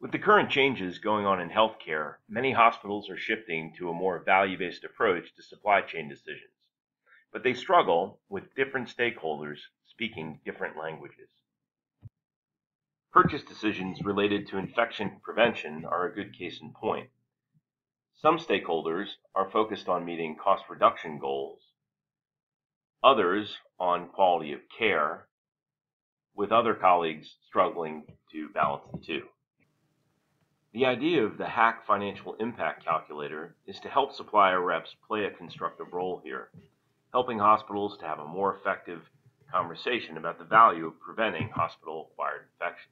With the current changes going on in healthcare, many hospitals are shifting to a more value-based approach to supply chain decisions, but they struggle with different stakeholders speaking different languages. Purchase decisions related to infection prevention are a good case in point. Some stakeholders are focused on meeting cost reduction goals, others on quality of care, with other colleagues struggling to balance the two. The idea of the HACC Financial Impact Calculator is to help supplier reps play a constructive role here, helping hospitals to have a more effective conversation about the value of preventing hospital-acquired infections.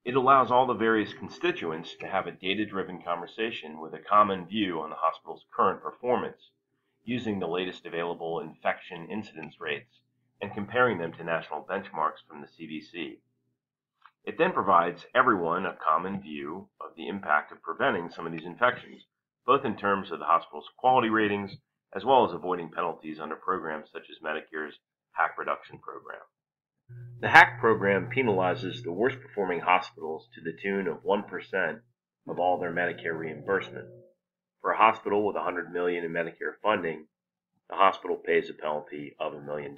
It allows all the various constituents to have a data-driven conversation with a common view on the hospital's current performance, using the latest available infection incidence rates and comparing them to national benchmarks from the CDC. It then provides everyone a common view of the impact of preventing some of these infections, both in terms of the hospital's quality ratings as well as avoiding penalties under programs such as Medicare's HACC reduction program. The HACC program penalizes the worst performing hospitals to the tune of 1% of all their Medicare reimbursement. For a hospital with $100 million in Medicare funding, the hospital pays a penalty of $1 million.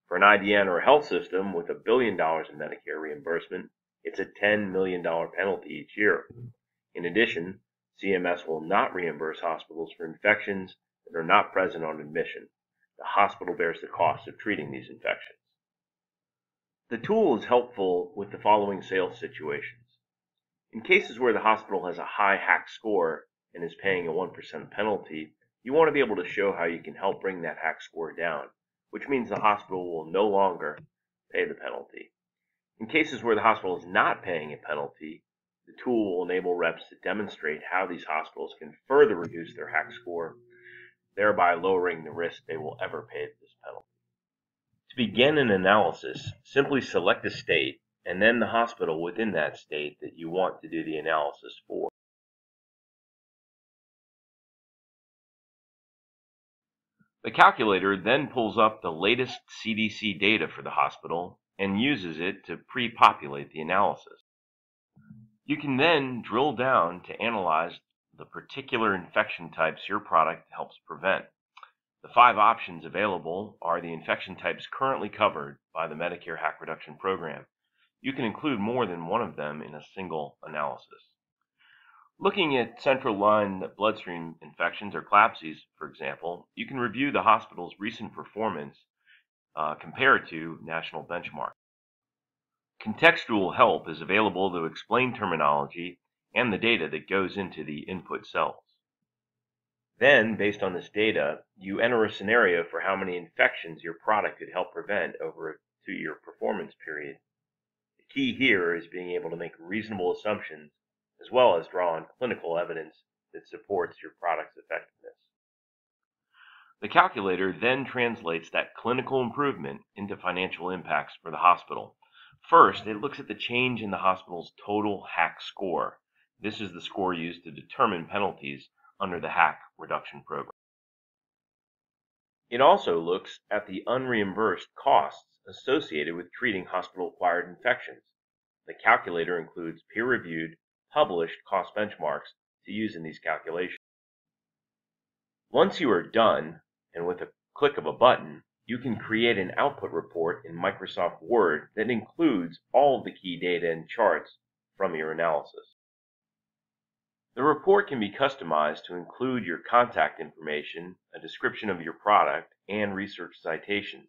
For an IDN or a health system with $1 billion in Medicare reimbursement, it's a $10 million penalty each year. In addition, CMS will not reimburse hospitals for infections that are not present on admission. The hospital bears the cost of treating these infections. The tool is helpful with the following sales situations. In cases where the hospital has a high HACC score and is paying a 1% penalty, you want to be able to show how you can help bring that HACC score down, which means the hospital will no longer pay the penalty. In cases where the hospital is not paying a penalty, the tool will enable reps to demonstrate how these hospitals can further reduce their HACC score, thereby lowering the risk they will ever pay this penalty. To begin an analysis, simply select a state and then the hospital within that state that you want to do the analysis for. The calculator then pulls up the latest CDC data for the hospital and uses it to pre-populate the analysis. You can then drill down to analyze the particular infection types your product helps prevent. The 5 options available are the infection types currently covered by the Medicare HACC reduction program. You can include more than one of them in a single analysis. Looking at central line bloodstream infections or CLABSIs, for example, you can review the hospital's recent performance compared to national benchmarks. Contextual help is available to explain terminology and the data that goes into the input cells. Then, based on this data, you enter a scenario for how many infections your product could help prevent over a 2-year performance period. The key here is being able to make reasonable assumptions as well as draw on clinical evidence that supports your product's effectiveness. The calculator then translates that clinical improvement into financial impacts for the hospital. First, it looks at the change in the hospital's total HACC score. This is the score used to determine penalties under the HACC reduction program. It also looks at the unreimbursed costs associated with treating hospital-acquired infections. The calculator includes peer-reviewed, published cost benchmarks to use in these calculations. Once you are done, and with a click of a button, you can create an output report in Microsoft Word that includes all of the key data and charts from your analysis. The report can be customized to include your contact information, a description of your product, and research citations.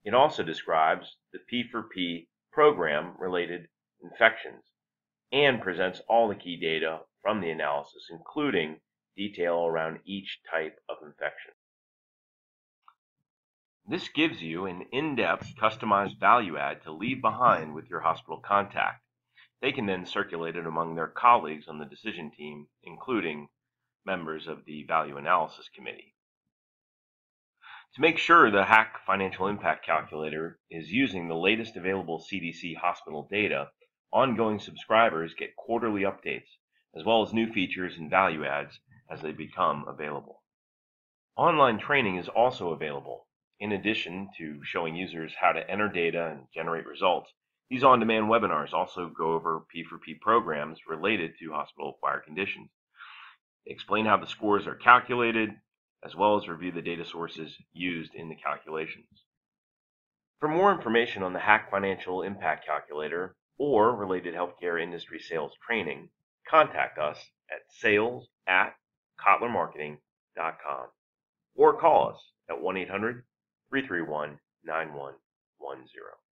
It also describes the P4P program-related infections and presents all the key data from the analysis, including detail around each type of infection. This gives you an in-depth, customized value add to leave behind with your hospital contact. They can then circulate it among their colleagues on the decision team, including members of the Value Analysis Committee. To make sure the HACC Financial Impact Calculator is using the latest available CDC hospital data, ongoing subscribers get quarterly updates, as well as new features and value adds as they become available. Online training is also available. In addition to showing users how to enter data and generate results, These on-demand webinars also go over P4P programs related to hospital-acquired conditions. They explain how the scores are calculated, as well as review the data sources used in the calculations. For more information on the HAC Financial Impact Calculator or related healthcare industry sales training, contact us at sales@kotlermarketing.com or call us at 1-800-331-9110.